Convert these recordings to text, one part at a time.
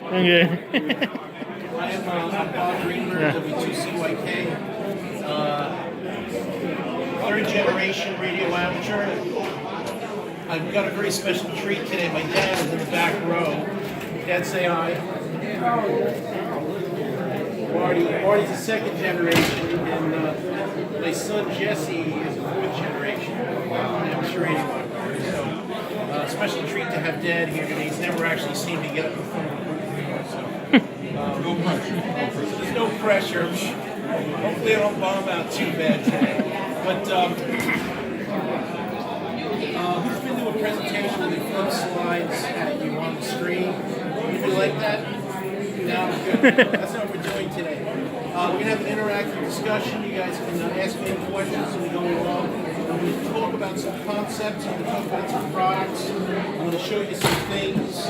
Okay. I am greenberg, w2cyk, third generation radio amateur. I've got a very special treat today. My dad is in the back row. Dad, say hi. Marty's the second generation, and my son Jesse is the fourth generation amateur radio operator. So, special treat to have Dad here today. He's never actually seen me get up in front of a group before, so no pressure. There's no pressure. Hopefully, I don't bomb out too bad today. But who's been to a presentation where they flip slides at you on the screen? Anybody like that? No, good. That's not what we're doing today. We're going to have an interactive discussion. You guys can ask me any questions as we go along. I'm going to talk about some concepts. I'm going to talk about some products. I'm going to show you some things.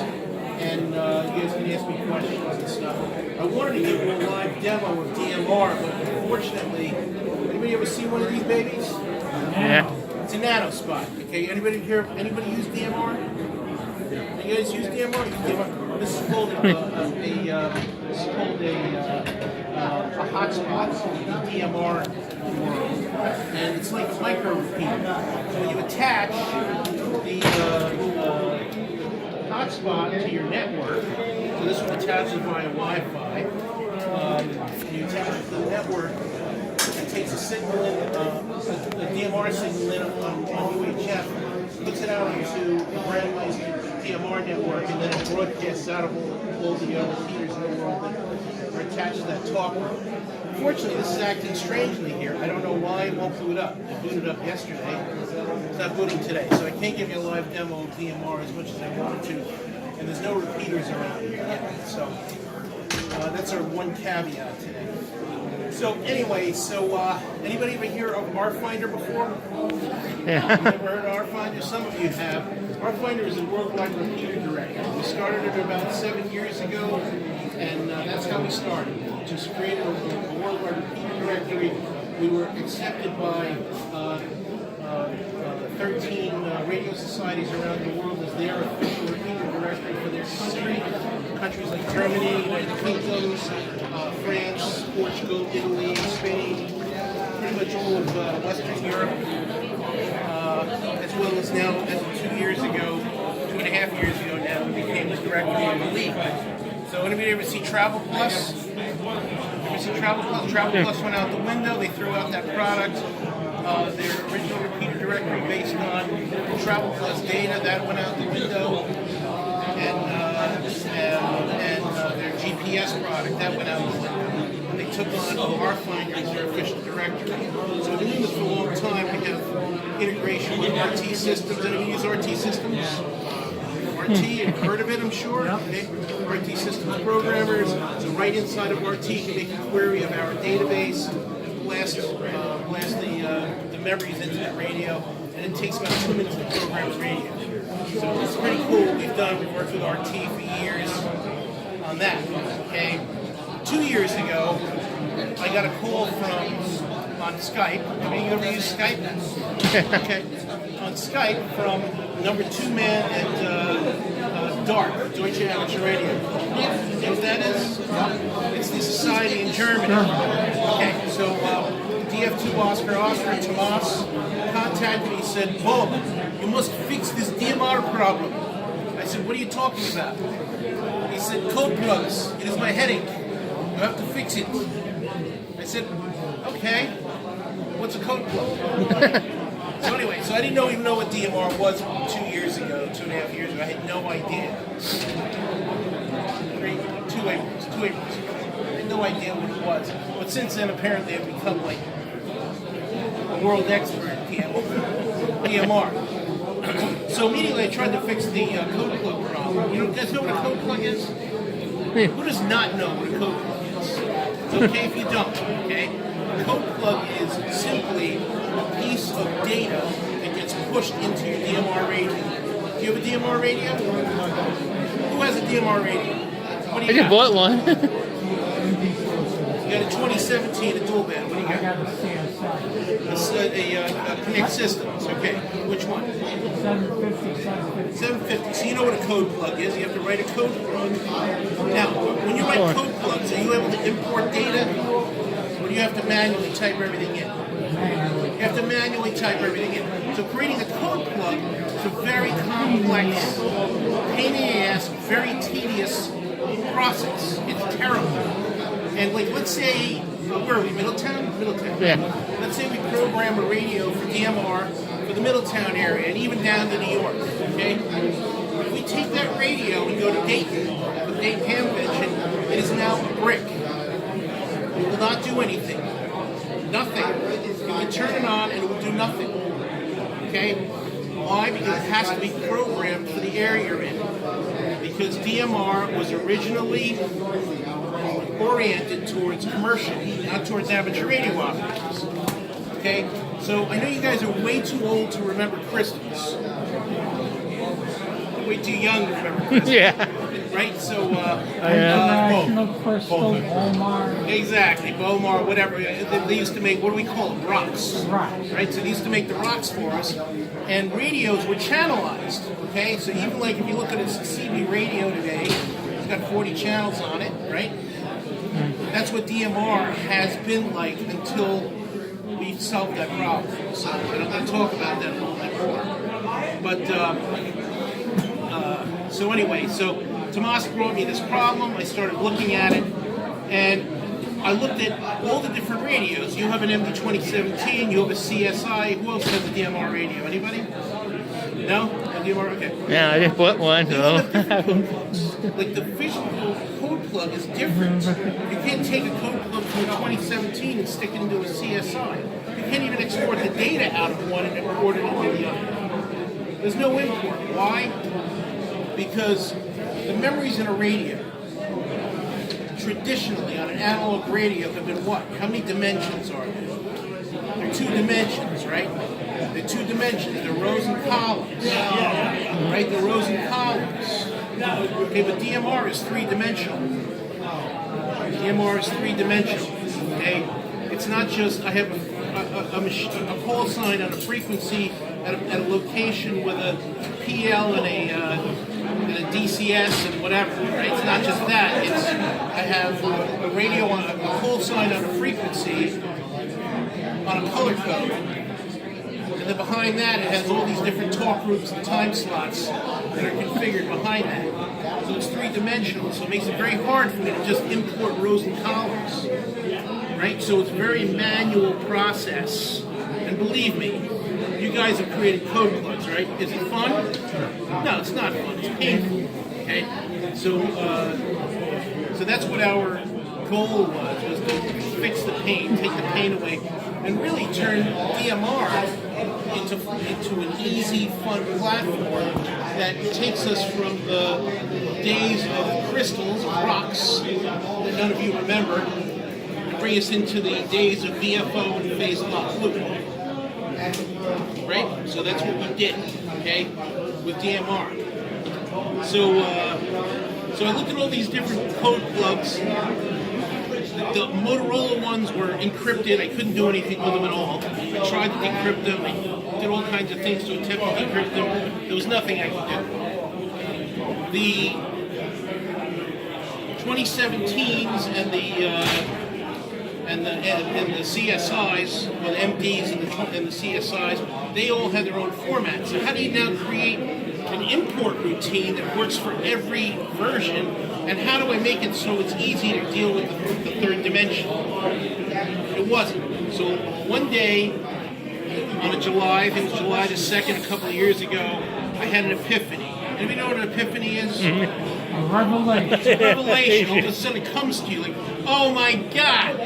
And you guys can ask me questions and stuff. I wanted to give you a live demo of DMR, but unfortunately, anybody ever see one of these babies? Yeah. It's a nano spot. Okay, anybody here? Anybody use DMR? You guys use DMR? This is called a hotspot in the DMR world, and it's like a micro repeater. So when you attach the hotspot to your network, so this one attaches via Wi-Fi. You attach it to the network. It takes a signal in, a DMR signal in on UHF, puts it out into the randomized DMR network, and then it broadcasts out of all the other repeaters in the world that are attached to that talker. Unfortunately, this is acting strangely here. I don't know why it won't boot up. It booted up yesterday. It's not booting today, so I can't give you a live demo of DMR as much as I wanted to. And there's no repeaters around here yet, so that's our one caveat today. So anyway, anybody ever hear of rfinder before? Yeah. You've never heard of rfinder? Some of you have. rfinder is a worldwide repeater directory. We started it about 7 years ago, and that's how we started. Just created a worldwide repeater directory. We were accepted by 13 radio societies around the world as their official repeater directory for their country. Countries like Germany, United Kingdom, France, Portugal, Italy, Spain, pretty much all of Western Europe, as well as now, as of 2 years ago, 2.5 years ago now, we became the directory of the league. So anybody ever see Travel Plus? Ever see Travel Plus? Travel Plus went out the window. They threw out that product. Their original repeater directory based on Travel Plus data, that went out the window. And their GPS product, that went out the window. They took on rfinder as their official directory. So we've been doing this for a long time. We have integration with RT systems. Anybody use RT systems? RT, you've heard of it, I'm sure. Okay. RT systems programmers. So right inside of RT, you can make a query of our database, blast the memories into the radio, and it takes about 2 minutes to program the radio. So it's pretty cool what we've done. We've worked with RT for years on that. Okay. 2 years ago, I got a call on Skype. Have you ever used Skype? Okay. On Skype from number 2 man at DART, Deutsche Amateur Radio. You know what that is? It's the society in Germany. Okay, so DF2 Oscar Tomas contacted me and said, Bob, you must fix this DMR problem. I said, what are you talking about? He said, code plugs. It is my headache. You have to fix it. I said, okay. What's a code plug? So anyway, I didn't even know what DMR was 2 years ago, 2.5 years ago. I had no idea. 2 Aprils ago. I had no idea what it was. But since then, apparently, I've become like a world expert at DMR. So immediately, I tried to fix the code plug problem. You guys know what a code plug is? Who does not know what a code plug is? It's okay if you don't, okay? A code plug is simply a piece of data that gets pushed into your DMR radio. Do you have a DMR radio? Who has a DMR radio? What do you got? I just bought one. You got a 2017 a dual band. What do you got? I got a CSI. A Connect Systems. Okay. Which one? 750. 750. So you know what a code plug is. You have to write a code plug. Now, like going. code plugs. Are you able to import data? Or do you have to manually type everything in? You have to manually type everything in. So creating a code plug is a very complex, pain in the ass, very tedious process. It's terrible. And like, let's say, where are we, Middletown? Middletown. Yeah. Let's say we program a radio for DMR for the Middletown area and even down to New York, okay? If we take that radio and go to Dayton, the Dayton Hamfest, it is now a brick. It will not do anything. Nothing. You can turn it on and it will do nothing. Okay? Why? Because it has to be programmed for the area you're in. Because DMR was originally oriented towards commercial, not towards amateur radio operators. Okay? So I know you guys are way too old to remember crystals. Way too young to remember crystals. Yeah. Right? So, International Crystal, Omar. exactly, Bomar, whatever. They used to make, what do we call them? Rocks. Right. Right? So they used to make the rocks for us. And radios were channelized. Okay? So even like if you look at a CB radio today, it's got 40 channels on it, right? That's what DMR has been like until we solved that problem. So and I'm going to talk about that a little bit more. But, so anyway, so Tomas brought me this problem. I started looking at it, and I looked at all the different radios. You have an MD 2017, you have a CSI. Who else has a DMR radio? Anybody? No? A DMR? Okay. Yeah, I just bought one, They so. all have different code plugs. Like the physical code plug is different. You can't take a code plug from a 2017 and stick it into a CSI. You can't even export the data out of one and import it into the other. There's no import. Why? Because the memories in a radio, traditionally on an analog radio, have been what? How many dimensions are there? They're two dimensions, right? They're two dimensions. They're rows and columns. Right? They're rows and columns. Okay, but DMR is three-dimensional. DMR is three-dimensional. Okay? It's not just, I have a call sign on a frequency at a location with a PL and a DCS and whatever, right? It's not just that. It's I have a radio on a call sign on a frequency on a color code, and then behind that it has all these different talk groups and time slots that are configured behind that. So it's three-dimensional. So it makes it very hard for me to just import rows and columns, right? So it's a very manual process, and believe me. You guys have created code plugs, right? Is it fun? No, it's not fun. It's painful. Okay, so that's what our goal was to fix the pain, take the pain away, and really turn DMR into an easy, fun platform that takes us from the days of crystals, of rocks that none of you remember, and bring us into the days of VFO and phase lock fluid. Right? So that's what we did, okay, with DMR. So I looked at all these different code plugs. The Motorola ones were encrypted. I couldn't do anything with them at all. I tried to decrypt them. I did all kinds of things to attempt to decrypt them. There was nothing I could do. The 2017s and the CSIs, or the MDs and the CSIs, they all had their own formats. So how do you now create an import routine that works for every version, and how do I make it so it's easy to deal with the third dimension? It wasn't. So one day, on I think it was July the 2nd, a couple of years ago, I had an epiphany. Anybody know what an epiphany is? A revelation. It's a revelation. All of a sudden it comes to you like, oh my God!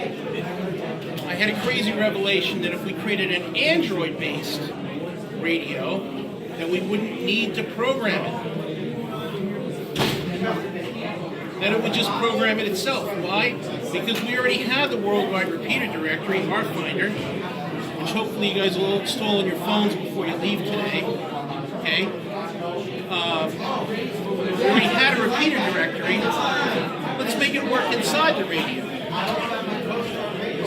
I had a crazy revelation that if we created an Android-based radio, that we wouldn't need to program it. That it would just program it itself. Why? Because we already have the worldwide repeater directory, rfinder, which hopefully you guys will install on your phones before you leave today. Okay? We already had a repeater directory. Let's make it work inside the radio.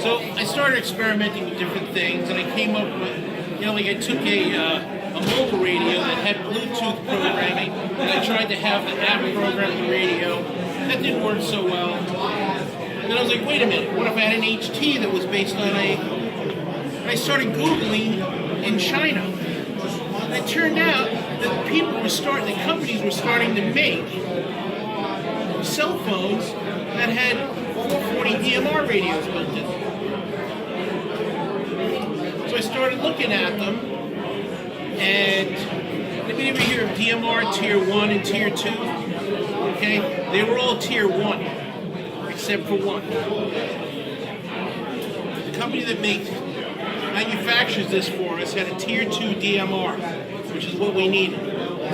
So I started experimenting with different things, and I came up with, like I took a mobile radio that had Bluetooth programming, and I tried to have the app program the radio. That didn't work so well. then I was like, wait a minute, what if I had an HT that was based on a... And I started Googling in China. And it turned out that the companies were starting to make cell phones that had 440 DMR radios built in. So I started looking at them, and anybody ever hear of DMR Tier 1 and Tier 2? Okay, they were all Tier 1, except for one. The company that manufactures this for us had a Tier 2 DMR, which is what we needed.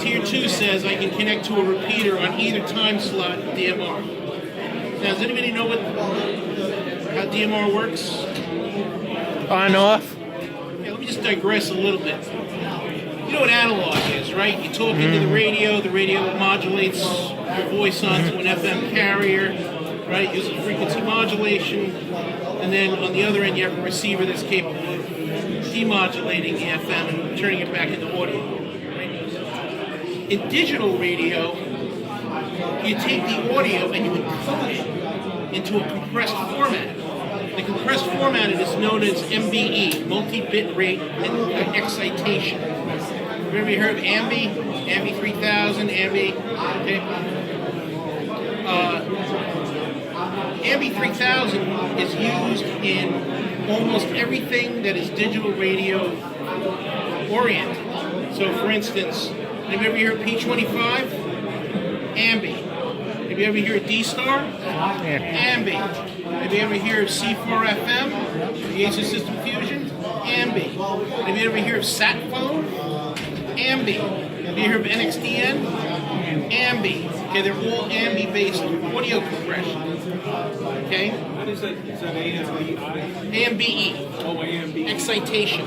Tier 2 says I can connect to a repeater on either time slot DMR. Now, does anybody know how DMR works? On, off? Yeah, let me just digress a little bit. You know what analog is, right? You talk into the radio modulates your voice onto an FM carrier, right? Uses frequency modulation, and then on the other end you have a receiver that's capable of demodulating the FM and turning it back into audio. Right? In digital radio, you take the audio and you encode it into a compressed format. The compressed format is known as MBE, multi-bit rate excitation. Have you ever heard of AMBI? AMBI 3000, AMBI, okay? AMBI 3000 is used in almost everything that is digital radio oriented. So for instance, have you ever heard of P25? AMBI. Have you ever heard of D-Star? AMBI. Have you ever heard of C4FM? The Acer System Fusion? AMBI. Have you ever heard of SatPhone? AMBI. Have you heard of NXDN? AMBI. Okay, they're all AMBI-based audio compression. Okay? What is that? Is that AMBI? AMBE. Oh, AMBI. Excitation.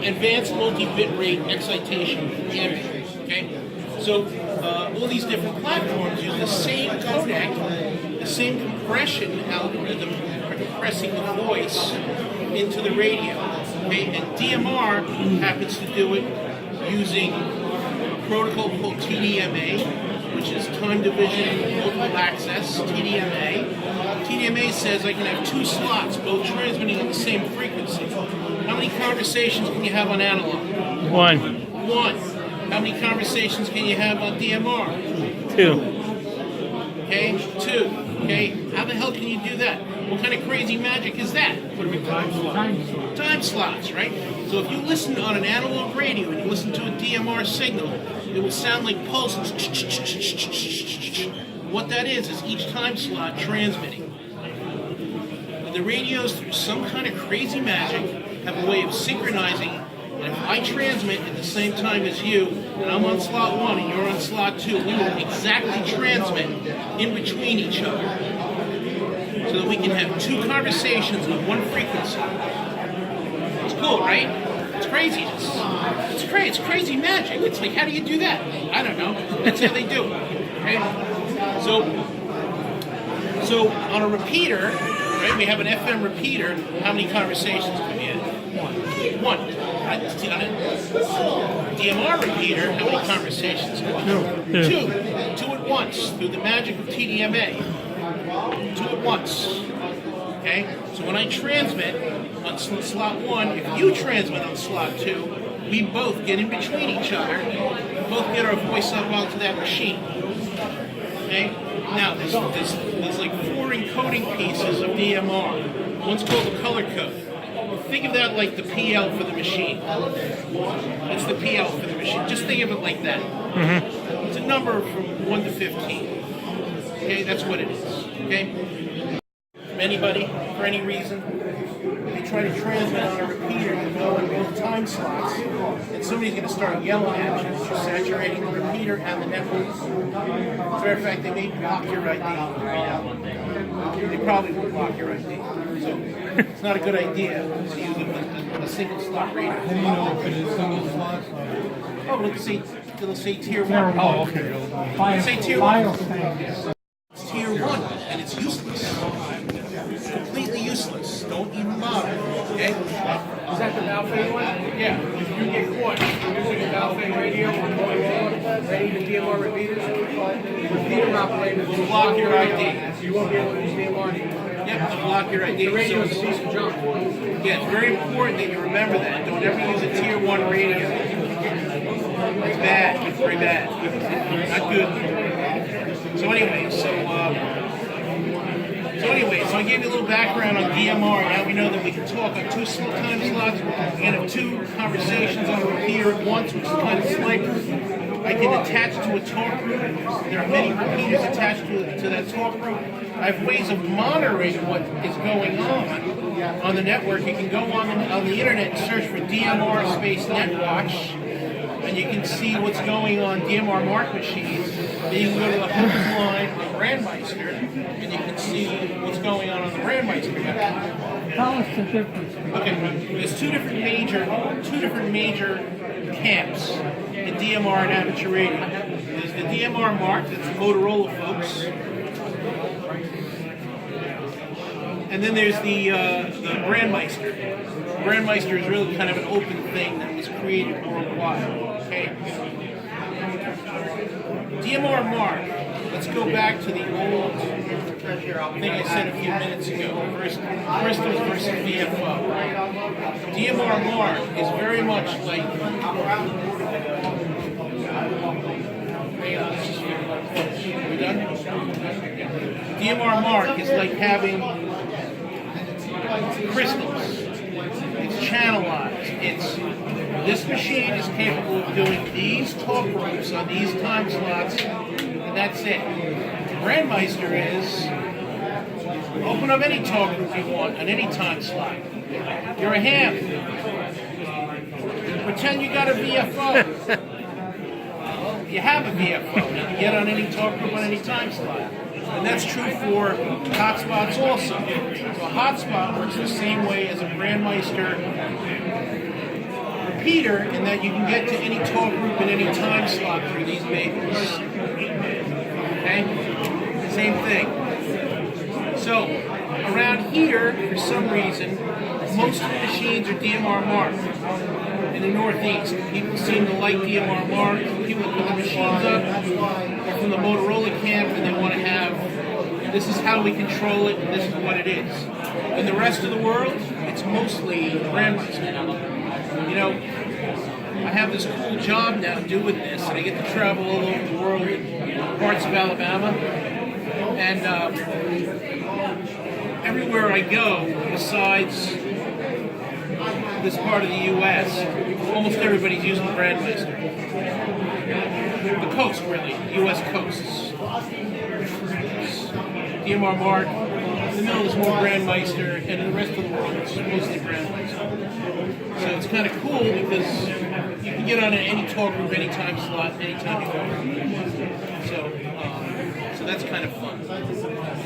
Advanced multi-bit rate excitation. AMBI. Okay? So, all these different platforms use the same codec, the same compression algorithm for compressing the voice into the radio. Okay? And DMR happens to do it using a protocol called TDMA, which is time division multiple access, TDMA. TDMA says I can have two slots, both transmitting at the same frequency. How many conversations can you have on analog? One. How many conversations can you have on DMR? 2. Okay, 2. Okay, how the hell can you do that? What kind of crazy magic is that? What are we time slot? Time slots, right? So if you listen on an analog radio and you listen to a DMR signal, it will sound like pulses. What that is each time slot transmitting. The radios, through some kind of crazy magic, have a way of synchronizing. And if I transmit at the same time as you, and I'm on slot 1 and you're on slot 2, we will exactly transmit in between each other, so that we can have two conversations on one frequency. It's cool, right? It's craziness. It's crazy magic. It's like, how do you do that? I don't know. That's how they do it. Okay? So on a repeater, right, we have an FM repeater. How many conversations can we have? One. On a DMR repeater, how many conversations can we have? Two at once, through the magic of TDMA. 2 at once. Okay? So when I transmit on slot 1, if you transmit on slot 2, we both get in between each other, both get our voice up onto that machine. Okay? Now, there's like 4 encoding pieces of DMR. One's called the color code. Think of that like the PL for the machine. That's the PL for the machine. Just think of it like that. Mm-hmm. It's a number from 1 to 15. Okay, that's what it is. Okay? From anybody, for any reason, they try to transmit on a repeater, you know, in both time slots, and somebody's going to start yelling at you for saturating the repeater and the network. As a matter of fact, they may block your ID right now. They probably will block your ID. So it's not a good idea to use a single slot radio. How do you know if it is single slots? Oh, it'll say tier 1. Oh, okay. Say tier 1. It's tier 1, and it's useless. Completely useless. Don't even bother. Okay? Is that the Valve one? Yeah. If you get caught using a Valve radio on going forward, ready to DMR repeaters, computer operator. will block your ID. You won't be able to use DMR. Yep, to block your ID. The radio is a So, piece of junk. yeah, it's very important that you remember that. Don't ever use a tier 1 radio. It's bad. It's very bad. Not good. So anyway, so I gave you a little background on DMR. Now we know that we can talk on 2 time slots. We can have 2 conversations on a repeater at once, which is kind of slick. I can attach to a talk group. There are many repeaters attached to that talk group. I have ways of monitoring what is going on the network. You can go on the internet and search for DMR space NetWatch, and you can see what's going on DMR mark machines. Then you can go to the home line of Brandmeister, and you can see what's going on the Brandmeister network. Tell us the difference. Okay, there's two different major camps in DMR and amateur radio. There's the DMR mark, that's the Motorola folks, and then there's the Brandmeister. Brandmeister is really kind of an open thing that was created worldwide. Okay, DMR mark. Let's go back to the old thing I said a few minutes ago. Crystals versus VFO. DMR mark is very much like we done? DMR mark is like having crystals. It's channelized. This machine is capable of doing these talk groups on these time slots, and that's it. Brandmeister is open up any talk group you want on any time slot. You're a ham. Pretend you got a VFO. You have a VFO. You can get on any talk group on any time slot. And that's true for hotspots also. So a hotspot works the same way as a Brandmeister repeater in that you can get to any talk group in any time slot through these babies. Okay? Same thing. So, around here, for some reason, most of the machines are DMR marked. In the Northeast, people seem to like DMR marked. People put the machines up. They're from the Motorola camp, and they want to have, this is how we control it, and this is what it is. In the rest of the world, it's mostly Brandmeister. You know, I have this cool job now doing this, and I get to travel all over the world in parts of Alabama. And everywhere I go, besides this part of the U.S., almost everybody's using Brandmeister. The coast, really, U.S. coasts. DMR mark. In the middle is more Brandmeister, and in the rest of the world, it's mostly Brandmeister. So it's kind of cool because you can get on any talk group, any time slot, anytime you go. So that's kind of fun. So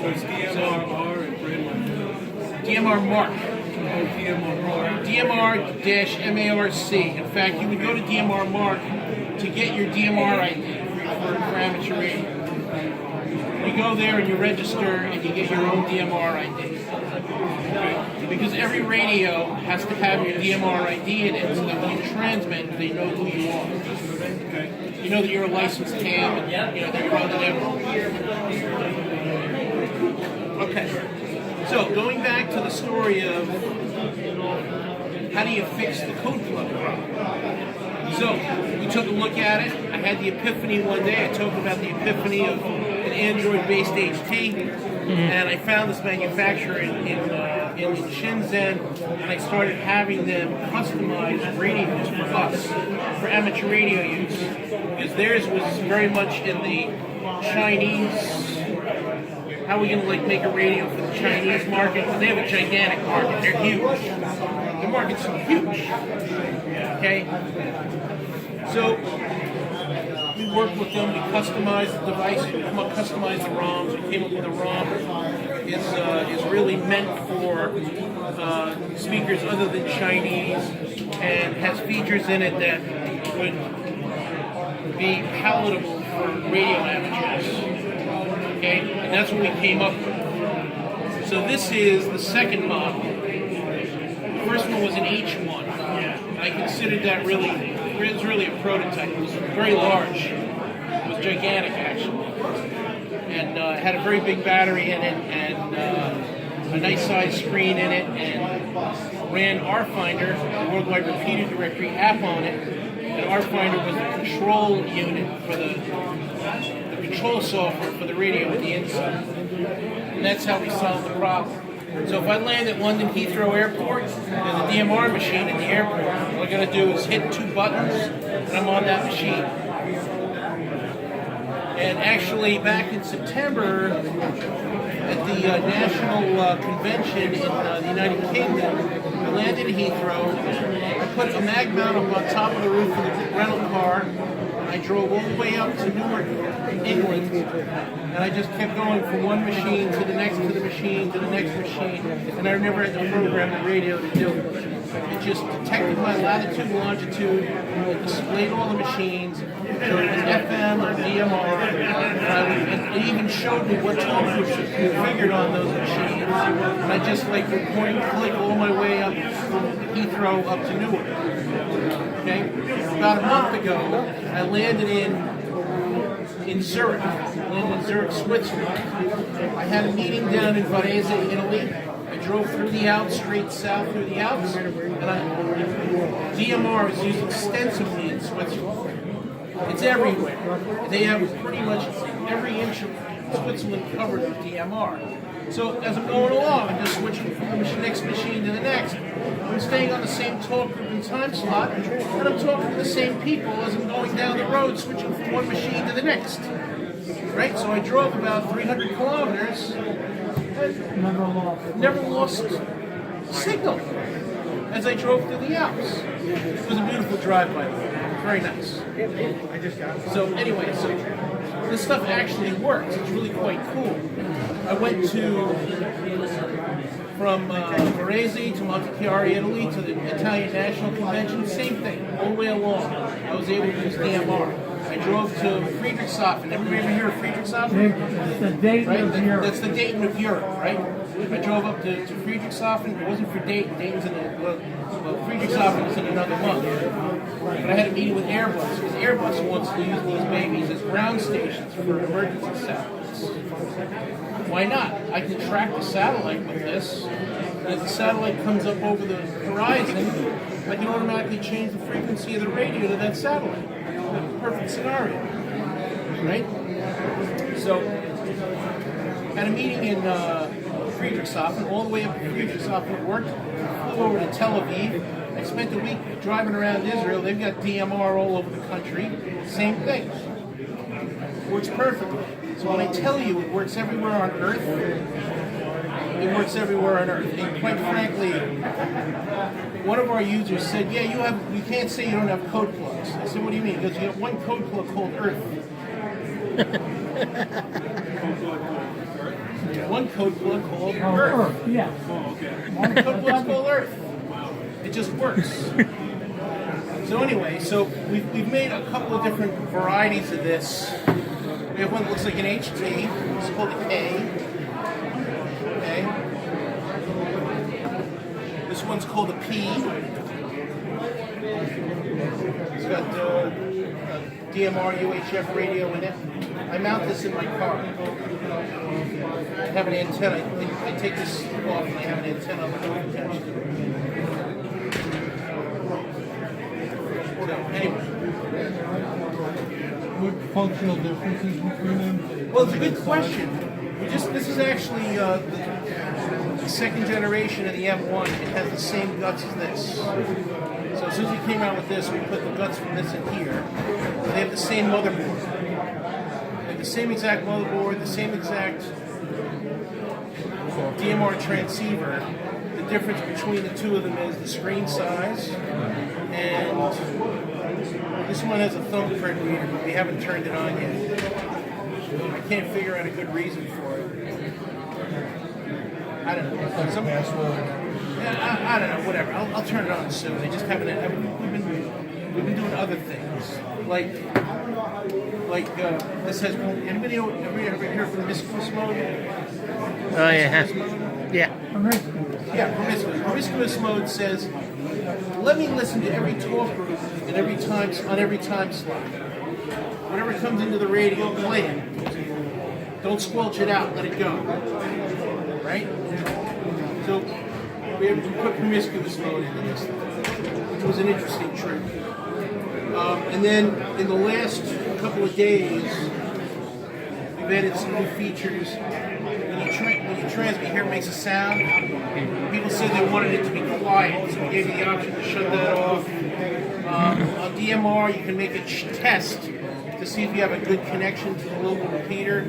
it's DMR and Brandmeister. DMR mark. DMR. DMR-MARC. In fact, you would go to DMR mark to get your DMR ID for amateur radio. You go there and you register and you get your own DMR ID. Because every radio has to have your DMR ID in it so that when you transmit, they know who you are. You know that you're a licensed ham and you know that you're on the network. Okay. So, going back to the story of how do you fix the code plug problem? So, we took a look at it. I had the epiphany one day. I talked about the epiphany of an Android-based HT, and I found this manufacturer in Shenzhen, and I started having them customize radios for us, for amateur radio use, because theirs was very much in the Chinese. How are we going to make a radio for the Chinese market? Because they have a gigantic market. They're huge. The market's huge. Okay? So we worked with them to customize the device, customize the ROMs. We came up with a ROM is really meant for speakers other than Chinese and has features in it that would be palatable for radio amateurs. Okay, and that's what we came up with. So this is the second model. The first one was an H1. I considered that it was really a prototype. It was very large. It was gigantic, actually. and had a very big battery in it, and a nice size screen in it, and ran rfinder, the Worldwide Repeater Directory app on it. And rfinder was the control unit for the control software for the radio with the inside. And that's how we solved the problem. So if I land at London Heathrow Airport, there's a DMR machine in the airport. All I gotta do is hit 2 buttons, and I'm on that machine. And actually, back in September, at the National Convention in the United Kingdom, I landed at Heathrow. I put a mag mount up on top of the roof of the rental car. I drove all the way up to Newark, England, and I just kept going from one machine to the next, to the machine, to the next machine, and I never had to program the radio to do it. It just detected my latitude and longitude, it displayed all the machines, showed it was FM or DMR, and it even showed me what tone groups were configured on those machines, and I just like would point and click all my way up from Heathrow up to Newark. Okay? About a month ago, I landed in Zurich. Switzerland. I had a meeting down in Varese, Italy. I drove through the Alps, straight south through the Alps, and DMR is used extensively in Switzerland. It's everywhere. They have pretty much every inch of Switzerland covered with DMR. So as I'm going along, I'm just switching from the next machine to the next. I'm staying on the same talk group and time slot, and I'm talking to the same people as I'm going down the road, switching from one machine to the next. Right? So I drove about 300 kilometers, never lost signal as I drove through the Alps. It was a beautiful drive, by the way. Very nice. So anyway, so this stuff actually works. It's really quite cool. I went from Varese to Montechiari, Italy, to the Italian National Convention. Same thing, all the way along. I was able to use DMR. I drove to Friedrichshafen. Everybody ever hear of Friedrichshafen? It's the Dayton of Europe. That's the Dayton of Europe, right? I drove up to Friedrichshafen. It wasn't for Dayton. Dayton's in Friedrichshafen is in another month. But I had a meeting with Airbus, because Airbus wants to use these babies as ground stations for emergency satellites. Why not? I can track the satellite with this. As the satellite comes up over the horizon, I can automatically change the frequency of the radio to that satellite. Perfect scenario, right? So, had a meeting in Friedrichshafen, all the way up to Friedrichshafen at work, flew over to Tel Aviv. I spent a week driving around Israel. They've got DMR all over the country. Same thing. Works perfectly. So when I tell you it works everywhere on Earth, it works everywhere on Earth. And quite frankly, one of our users said, "Yeah, you can't say you don't have code plugs." I said, "What do you mean?" He goes, "You have one code plug called Earth." One code plug called Earth. Yeah. One code plug called Earth. It just works. So anyway, so we've made a couple of different varieties of this. We have one that looks like an HT. It's called a K. Okay. This one's called a P. It's got DMR UHF radio in it. I mount this in my car. I have an antenna. I take this off and I have an antenna attached to it. So anyway. What functional differences between them? Well, it's a good question. This is actually the second generation of the M1. It has the same guts as this. So as soon as we came out with this, we put the guts from this in here. They have the same motherboard. They have the same exact motherboard, the same exact DMR transceiver. The difference between the two of them is the screen size, and this one has a thumbprint reader, but we haven't turned it on yet. I can't figure out a good reason for it. I don't know. I don't know. Whatever. I'll turn it on soon. I just haven't. We've been doing other things like this has. Anybody ever hear of promiscuous mode? Oh, yeah. Yeah. Yeah, promiscuous. Promiscuous mode says, let me listen to every talk group and every time slot. Whatever comes into the radio, play it. Don't squelch it out. Let it go. Right? So we put promiscuous mode into this, which was an interesting trick. And then in the last couple of days, we've added some new features. When you transmit, here it makes a sound. People said they wanted it to be quiet, so we gave you the option to shut that off. On DMR, you can make a test to see if you have a good connection to the local repeater.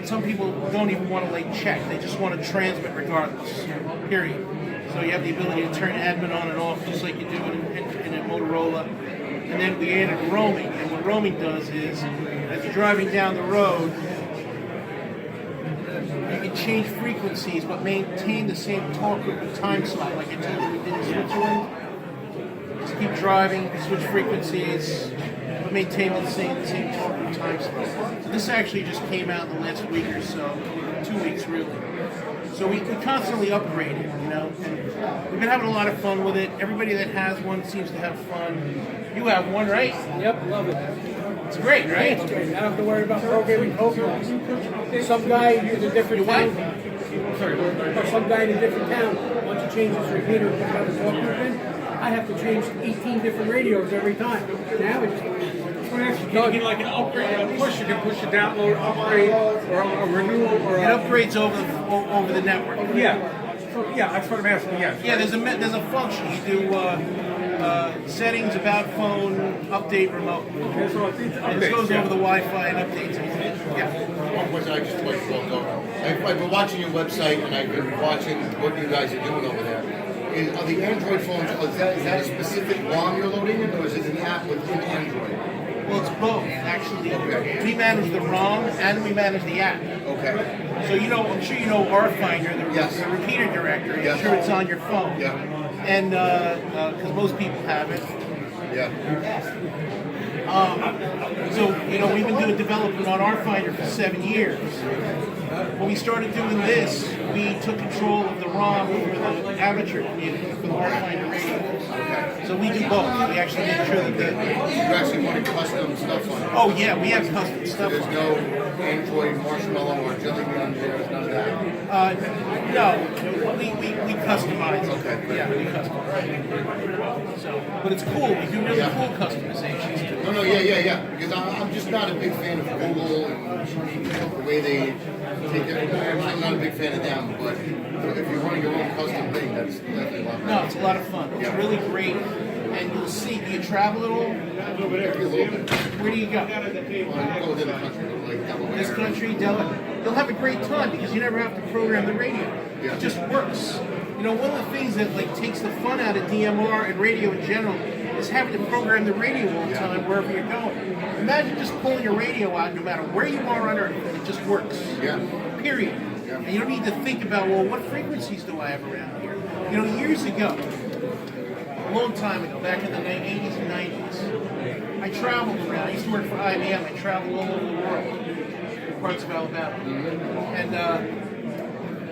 Some people don't even want to check; they just want to transmit regardless. Period. So you have the ability to turn admin on and off just like you do in a Motorola. And then we added roaming, and what roaming does is, as you're driving down the road, you can change frequencies but maintain the same talk time slot like I told you we did in Switzerland. Just keep driving, switch frequencies, but maintain the same talk time slot. So this actually just came out in the last week or so, 2 weeks really. So we constantly upgrade it, and we've been having a lot of fun with it. Everybody that has one seems to have fun. You have one, right? Yep, love it. It's great, right? It's great. I don't have to worry about programming programs. Some guy in a different town, or some guy in a different town wants to change his repeater and put it on his walkie pin. I have to change 18 different radios every time. Now it's You can get like an upgrade, a push. You can push a download, upgrade, or a renewal, or It upgrades over the network. yeah. So yeah, that's what I'm asking. Yeah. Yeah, there's a function. You do settings, about phone, update remote. That's what I think. And it goes over the Wi-Fi and updates. Yeah. One question I just like to go. I've been watching your website and I've been watching what you guys are doing over there. Are the Android phones, is that a specific ROM you're loading in, or is it an app within Android? Well, it's both, actually. Okay. We manage the ROM and we manage the app. Okay. So I'm sure you know rfinder, Yes. the repeater directory. Yes. I'm sure it's on your phone. Yeah. And because most people have it. Yeah. So we've been doing development on rfinder for 7 years. When we started doing this, we took control of the ROM for the amateur community for the rfinder radios. So we do both. We actually make sure that You actually want custom stuff on it. oh yeah, we have custom stuff. There's on no Android marshmallow or jelly bean there, none of that. No, we customize. Okay. Yeah, we customize. So, but it's cool. We do really cool customizations too. No, yeah. Because I'm just not a big fan of Google and the way they take it. I'm not a big fan of them, but if you're running your own custom thing, that's definitely a lot better. No, it's a lot of fun. It's really great. And you'll see, do you travel at all? A little bit. Where do you go? Well, I go within the country, like Delaware. This country, Delaware. You'll have a great time because you never have to program the radio. Yeah. It just works. One of the things that takes the fun out of DMR and radio in general is having to program the radio all the time wherever you're going. Imagine just pulling your radio out no matter where you are on Earth. It just works. Yeah. Period. Yeah. And you don't need to think about, well, what frequencies do I have around here? Years ago, a long time ago, back in the 80s and 90s, I traveled around. I used to work for IBM. I traveled all over the world, parts of Alabama. And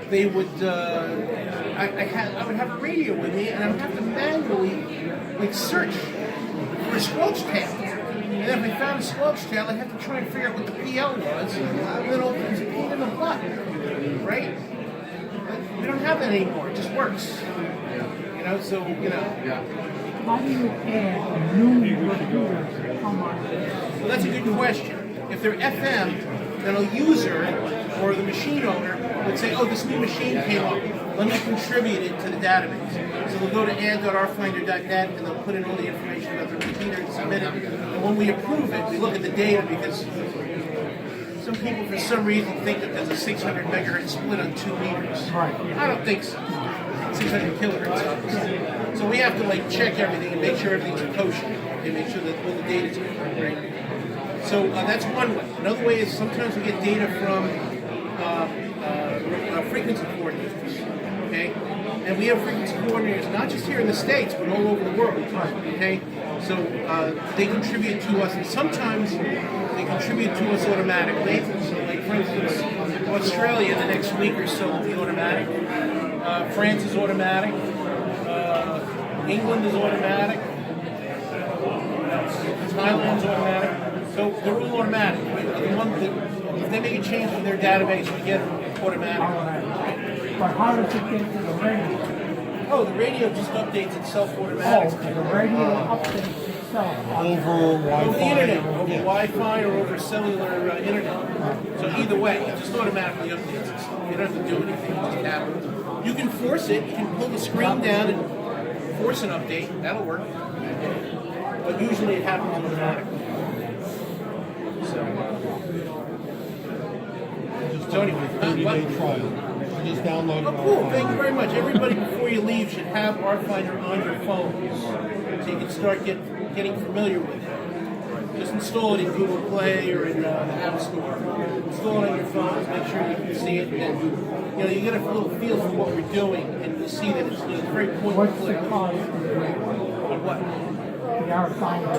they would, I would have a radio with me, and I would have to manually, search for a squelch tail. And if I found a squelch tail, I'd have to try and figure out what the PL was, and then open it a pain in the butt, right? We don't have that anymore. It just works. So. How do you add new repeaters? How much? Well, that's a good question. If they're FM, then a user or the machine owner would say, oh, this new machine came up. Let me contribute it to the database. So they'll go to add.rfinder.net and they'll put in all the information about the repeater and submit it. And when we approve it, we look at the data because some people, for some reason, think that there's a 600 megahertz split on 2 meters. Right. I don't think so. 600 kilohertz, obviously. So we have to check everything and make sure everything's kosher and make sure that all the data's good, right? So that's one way. Another way is sometimes we get data from frequency coordinators, okay? And we have frequency coordinators not just here in the States, but all over the world, okay? So they contribute to us, and sometimes they contribute to us automatically. So for instance, Australia the next week or so will be automatic. France is automatic. England is automatic. Thailand's automatic. So they're all automatic. The If they make a change to their database, we get it automatically. But how does it get to the radio? Oh, the radio just updates itself Oh, automatically. the radio updates itself. Over Wi-Fi. Over the internet, over Wi-Fi or over cellular internet. So either way, it just automatically updates itself. You don't have to do anything, it just happens. You can force it, you can pull the screen down and force an update, that'll work. But usually it happens automatically. So anyway, 30-day trial. I just downloaded oh, cool. Thank you very much. Everybody, before you leave, should have rfinder on your phones so you can start getting familiar with it. Just install it in Google Play or in the App Store. Install it on your phones. Make sure you can see it, and you get a little feel for what we're doing, and you see that it's very point and What's click. the cost of On what? the rfinder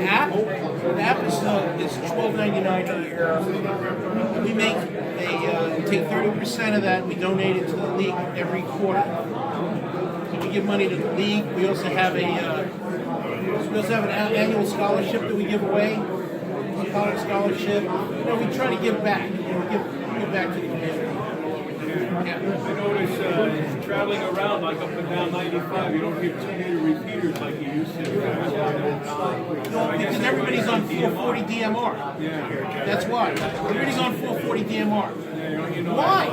app? The app is $12.99 a year. We make we take 30% of that and we donate it to the league every quarter. So we give money to the league. We also have an annual scholarship that we give away. A college scholarship. We try to give back. Give back to the community. Yeah. I notice traveling around like up and down 95, you don't get too many repeaters like you used to. Because everybody's on 440 DMR. That's why. Everybody's on 440 DMR. Why?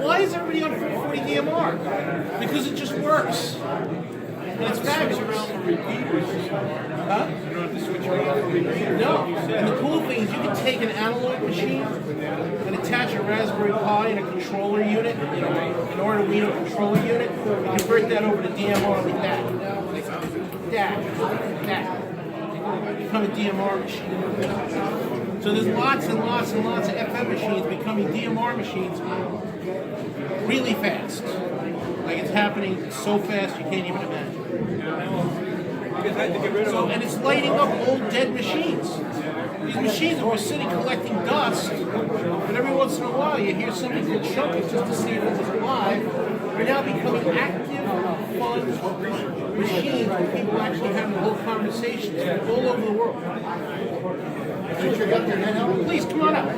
Why is everybody on 440 DMR? Because it just works. And it's fabulous. Huh? No. And the cool thing is you can take an analog machine and attach a Raspberry Pi and a controller unit, an Arduino controller unit, and convert that over to DMR like that. That. Become a DMR machine. So there's lots and lots and lots of FM machines becoming DMR machines really fast. Like it's happening so fast you can't even imagine. So, and it's lighting up old dead machines. These machines that were sitting collecting dust, but every once in a while you hear something go chunky just to see if it was alive. They're now becoming active, fun machines where people are actually having whole conversations all over the world. Please come on up.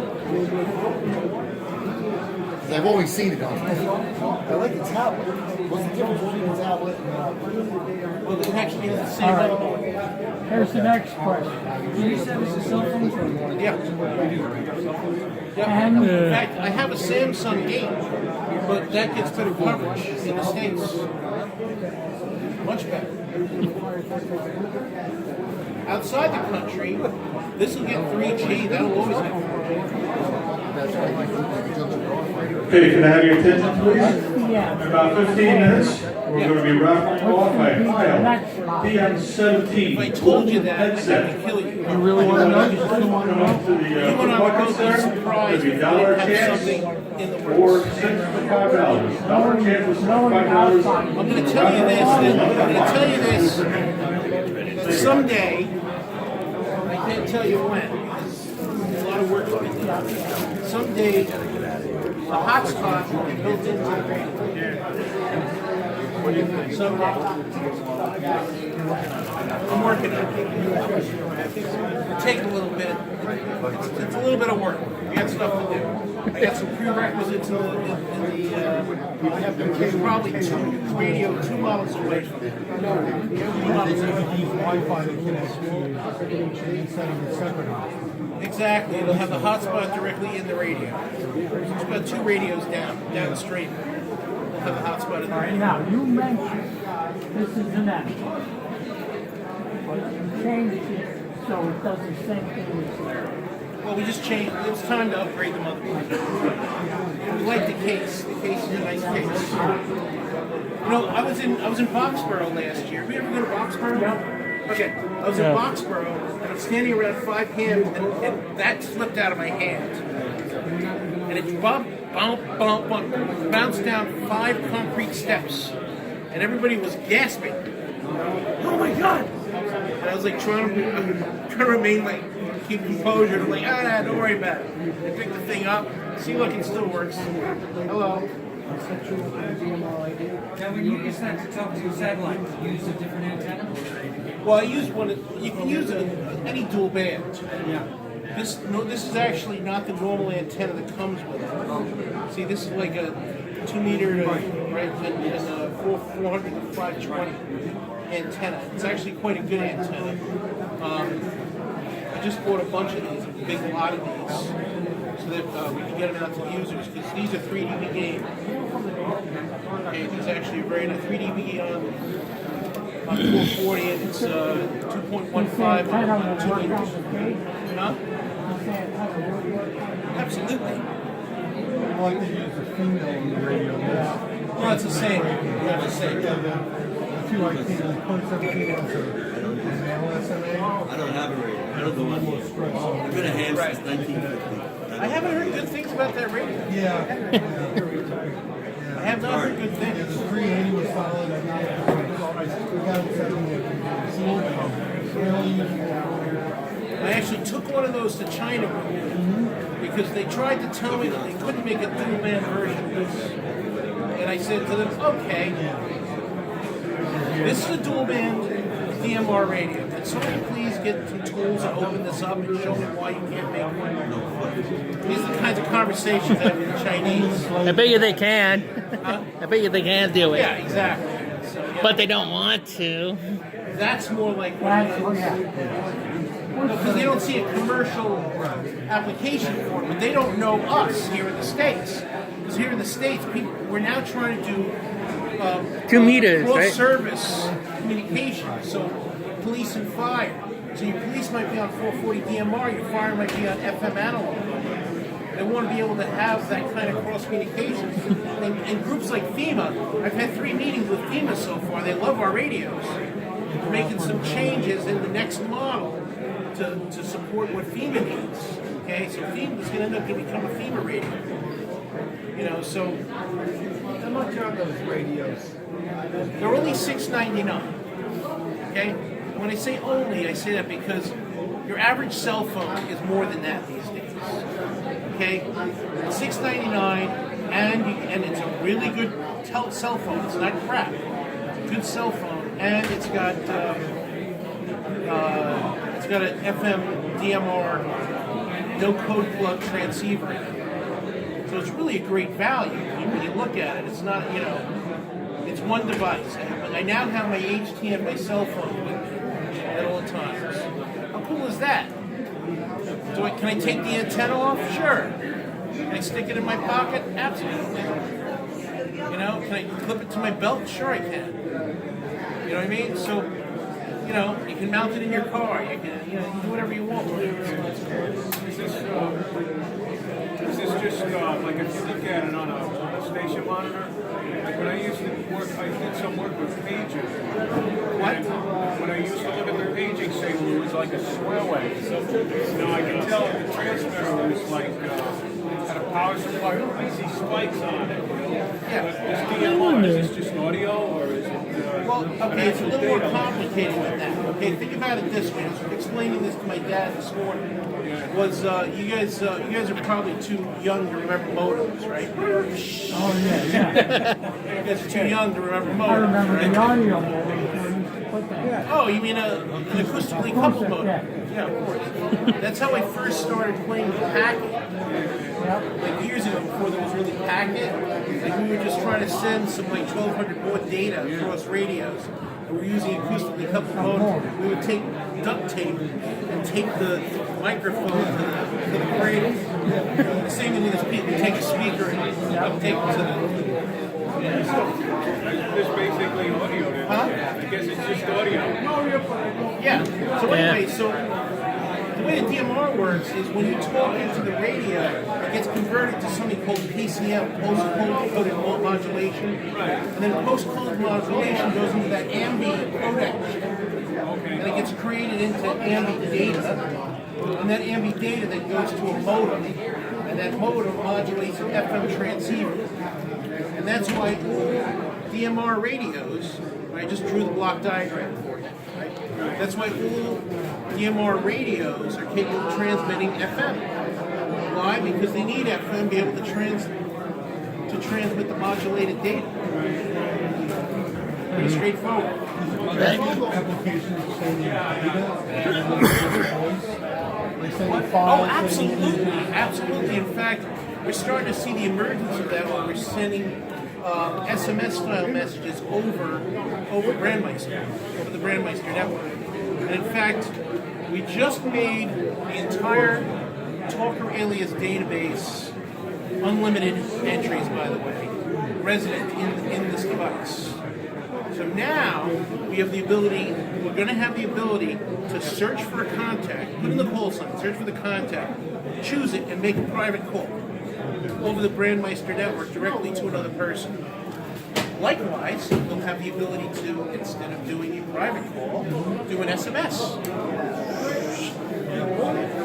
I've always seen it on. I like the tablet. What's the difference between the tablet and Well, it actually has the same All right. level. Here's the next question. You said it's a cell phone? Yeah. And In fact, I have a Samsung 8, but that gets better coverage in the States. Much better. Outside the country, this will get 3G, that'll always get 4G. Okay, can I have your attention, please? yeah, In about 15 minutes, we're going to be wrapping off a file DM17. If I told you that, I'd have to kill you. you really want to know? Come up to the You and I would buckets both be there. surprised There'll be if dollar we didn't have chance something in the or works. $6 for $5. Dollar chance for $5. I'm going to tell you this, someday, I can't tell you when, because there's a lot of work to be done. Someday, the hotspot will be built into the radio. Someday. I'm working on it. It'll take a little bit. It's a little bit of work. We got stuff to do. I got some prerequisites in the there's probably two models away from it. Use Wi-Fi to connect to instead of a separate hotspot. Exactly. It'll have the hotspot directly in the radio. It's about 2 radios downstream. We'll have the hotspot in the radio. Now, you mentioned this is an app. But you changed it so it does the same thing as Well, we just changed. It was time to upgrade the motherboard. We like the case. The case is a nice case. I was in Boxborough last year. Have you ever go to Boxborough? No. Okay. I was in Boxborough, and I'm standing around 5 p.m. and that slipped out of my hand, and it bounced down 5 concrete steps, and everybody was gasping. Oh my God! And I was like trying to remain keep composure. I'm like, don't worry about it. I picked the thing up. See, look, it still works. Hello. Now, when you use that to talk to your satellite, you use a different antenna? Well, I use one. You can use any dual band. Yeah. This is actually not the normal antenna that comes with it. See, this is like a 2 meter to right and a 400 to 520 antenna. It's actually quite a good antenna. I just bought a bunch of these, a big lot of these, so that we can get them out to users, because these are 3 dB gain. Okay, these actually are very nice. 3 dB gain on 440, and it's 2.15 on 2 meters. Huh? Absolutely. I like to use the female on the radio. Well, it's the same. Yeah, it's the same. I feel like the 0.17 ounce male SMA. I don't have a radio. I don't know what. I've been a ham since 1950. I haven't heard good things about that radio. Yeah. I have not heard good things. The 380 was solid. We got it 7. I actually took one of those to China because they tried to tell me that they couldn't make a dual-man version of this. And I said to them, okay, this is a dual-band DMR radio. Can somebody please get some tools to open this up and show me why you can't make one? These are the kinds of conversations I have with the Chinese. I bet you they can. I bet you they can do it. Yeah, exactly. So, yeah, But they don't want to. that's more like what it is. Because they don't see a commercial application for it, but they don't know us here in the States. Because here in the States, we're now trying to do 2 meters, right? cross-service communication. So police and fire. So your police might be on 440 DMR, your fire might be on FM analog. They want to be able to have that kind of cross-communication. And groups like FEMA, I've had 3 meetings with FEMA so far. They love our radios. We're making some changes in the next model to support what FEMA needs. Okay, so FEMA is going to end up to become a FEMA radio. You know, so How much are those radios? they're only $6.99. Okay, when I say only, I say that because your average cell phone is more than that these days. Okay, it's $6.99, and it's a really good cell phone. It's not crap. It's a good cell phone, and it's got an FM DMR no code plug transceiver in it. So it's really a great value. When you look at it, it's not, you know, it's one device. I now have my HT and my cell phone with me at all times. How cool is that? Can I take the antenna off? Sure. Can I stick it in my pocket? Absolutely. You know, can I clip it to my belt? Sure I can. You know what I mean? So, you know, you can mount it in your car. You can, you know, you can do whatever you want. Is this just like if you look at it on a station monitor? Like when I used to work, I did some work with pages. What? When I used to look at the paging signal, it was like a square wave. Now I can tell the transmitter was like had a power supply. I see spikes on it. Yeah. Is DMR, is this just audio or is it? Well, okay, it's a little more complicated than that. Okay, think about it this way. I was explaining this to my dad this morning. Was you guys are probably too young to remember modems, right? Oh, yeah. You guys are too young to remember modems, I remember right? the audio modem where you used to put that. Oh, you mean an acoustically coupled modem? Yeah. Yeah, of course. That's how I first started playing with packet. Like years ago, before there was really packet, like we were just trying to send some like 1200 baud data across radios. And we're using acoustically coupled modem. We would take duct tape and tape the microphone to the cradle. The same thing with this people. We take a speaker and duct tape it to the. It's basically audio then. Huh? I guess it's just audio. Yeah. So anyway, so the way the DMR works is when you talk into the radio, it gets converted to something called PCM, post-coded modulation. And then post-coded modulation goes into that AMBI codec. And it gets created into AMBI data. And that AMBI data then goes to a modem. And that modem modulates an FM transceiver. And that's why DMR radios, I just drew the block diagram for you. Right? That's why all DMR radios are capable of transmitting FM. Why? Because they need FM to be able to transmit the modulated data. Pretty straightforward. Applications the same data. They send you Oh, files. absolutely, absolutely. In fact, we're starting to see the emergence of that where we're sending SMS-style messages over Brandmeister, over the Brandmeister network. And in fact, we just made the entire Talker alias database unlimited entries, by the way, resident in this device. So now we have the ability, we're going to have the ability to search for a contact, put in the call sign, search for the contact, choose it, and make a private call over the Brandmeister network directly to another person. Likewise, we'll have the ability to, instead of doing a private call, do an SMS.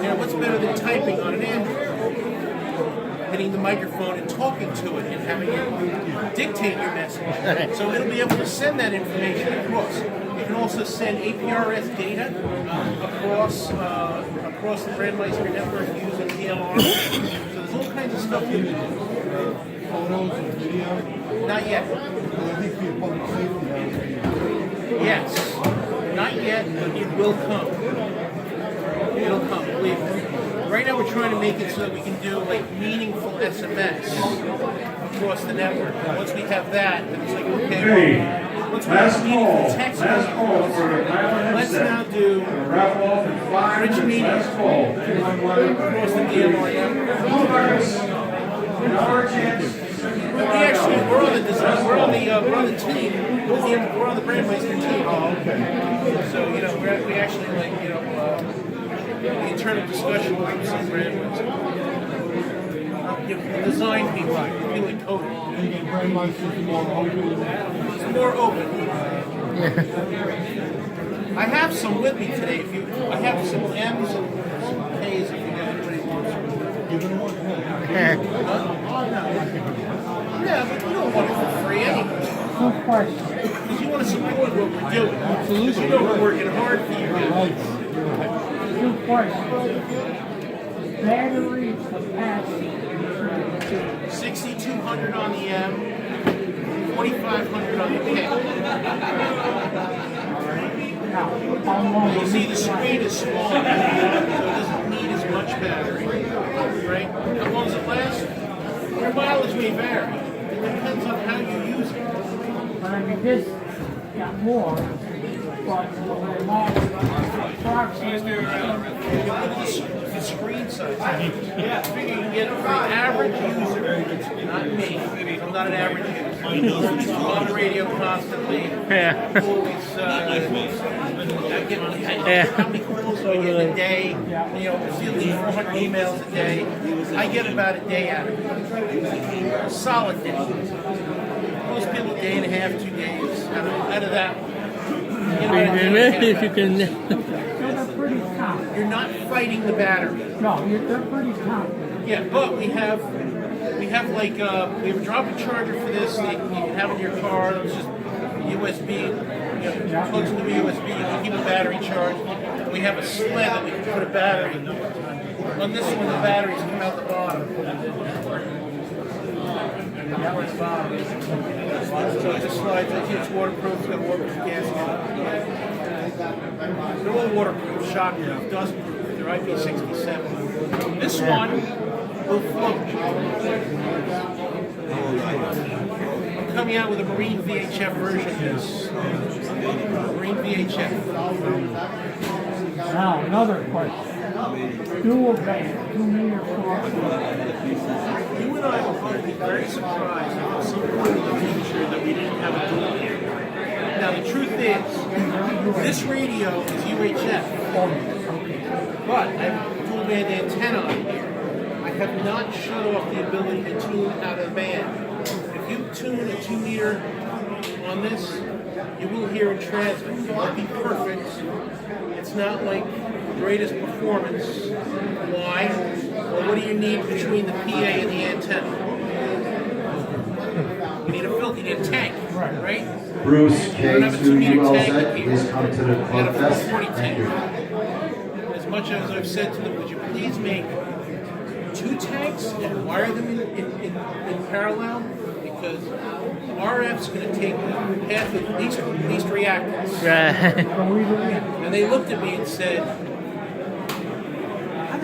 Now, what's better than typing on an Android? Hitting the microphone and talking to it and having it dictate your message. So it'll be able to send that information across. You can also send APRS data across the Brandmeister network using DMR. So there's all kinds of stuff you can do. Photos and video. Not yet. I think for your public safety, that would be. Yes. Not yet, but it will come. It'll come, believe me. Right now we're trying to make it so that we can do like meaningful SMS across the network. And once we have that, then it's like, okay, once we have meaningful text messages, let's now do rich meaning across the DMR network. We're on the design, we're on the team, we're on the Brandmeister team. Oh, okay. So, you know, we actually like, you know, the internal discussion groups on Brandmeister. You know, the design people, really coding. And Brandmeister's more open. It's more open. I have some with me today. I have some M's and some K's if you guys anybody wants. Give it one. Yeah, but you don't want it for free anyway. Good question. Because you want to support what we're doing. Because you know we're working hard for you. Right. Good question. Battery capacity. 6,200 on the M, 4,500 on the K. Now, how long You see the screen is small, so it doesn't need as much battery. Right? How long does it last? Your mileage may vary. It depends on how you use it. But I mean, this got more, but approximately. The screen size. Yeah, you can get for the average user, not me. I'm not an average user. I'm on the radio constantly. Yeah. Always, I get how many calls do I get in a day? You know, it's at least 400 emails a day. I get about a day out of it. A solid day. Most people a day and a half, 2 days out of that one. If you can. They're pretty compact. You're not fighting the battery. No, they're pretty compact. Yeah, but we have like we have a drop-in charger for this that you can have in your car. It's just USB. You know, plugs into the USB. You can keep a battery charged. And we have a sled that we can put a battery. On this one, the batteries come out the bottom. So it just slides. It's waterproof. It's got a waterproof gasket. They're all waterproof, shockproof, dustproof. They're IP67. This one will float. I'm coming out with a Marine VHF version of this. Marine VHF. Now, another question. Dual band, 2 meter cross. You and I will probably be very surprised if at some point in the future that we didn't have a dual band. Now the truth is, this radio is UHF, but I have a dual band antenna on here. I have not shut off the ability to tune out of the band. If you tune a 2 meter on this, you will hear it transmit. It won't be perfect. It's not like the greatest performance. Why? Well, what do you need between the PA and the antenna? You need a filter, you need a tank, right? Bruce You don't have a 2 meter tank K2ULZ, up here. please come to the You got a club fest. 440 Thank you. tank. As much as I've said to them, would you please make 2 tanks and wire them in parallel? Because RF's going to take the path of least reactance. Right. And they looked at me and said, how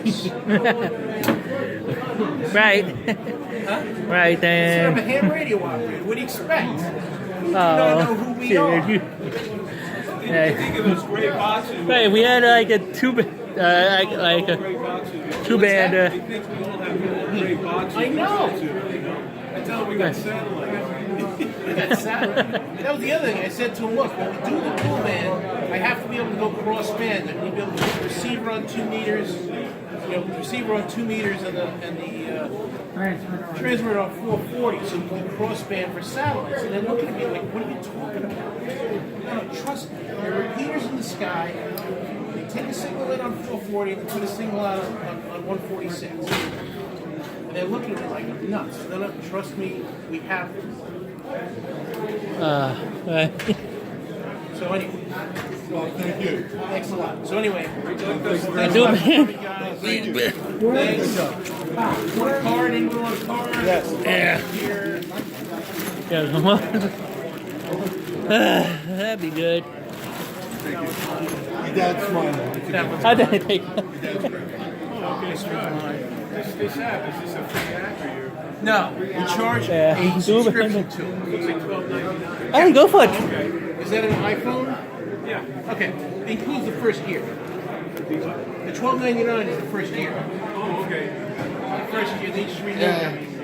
this. Right. Right I'm then. a ham radio operator. What do you expect? You Oh, don't know who we are. dude. Think of those gray boxes. Right, we had like a two, like a two band. He thinks we all have gray boxes. I know. I tell him we got satellite. That was the other thing. I said to him, look, when we do the dual band, I have to be able to go cross band. I need to be able to put the receiver on 2 meters, receiver on 2 meters and the transmitter on 440, so we can cross band for satellites. And then looking at me like, what are you talking about? No, trust me. There are repeaters in the sky. They take a signal in on 440 and they put a signal out on 146. And they're looking at me like I'm nuts. No, trust me, we have them. Right. So anyway. Well, thank you. Thanks a lot. So anyway, thanks a Do lot it, for man. coming, guys. Thanks. Want a card? Anyone want a card? Yes. Yeah. Here. Yeah, come on. That'd be good. Your dad's smiling. I didn't take Okay, Scott. This app, is this a free app or you're... No, we charge Yeah. a subscription to it. Looks like $12.99. Hey, go for it. Is that an iPhone? Yeah. Okay. It includes the first year. The $12.99 is the first year. Oh, okay. The first year, they just renew Yeah. everything.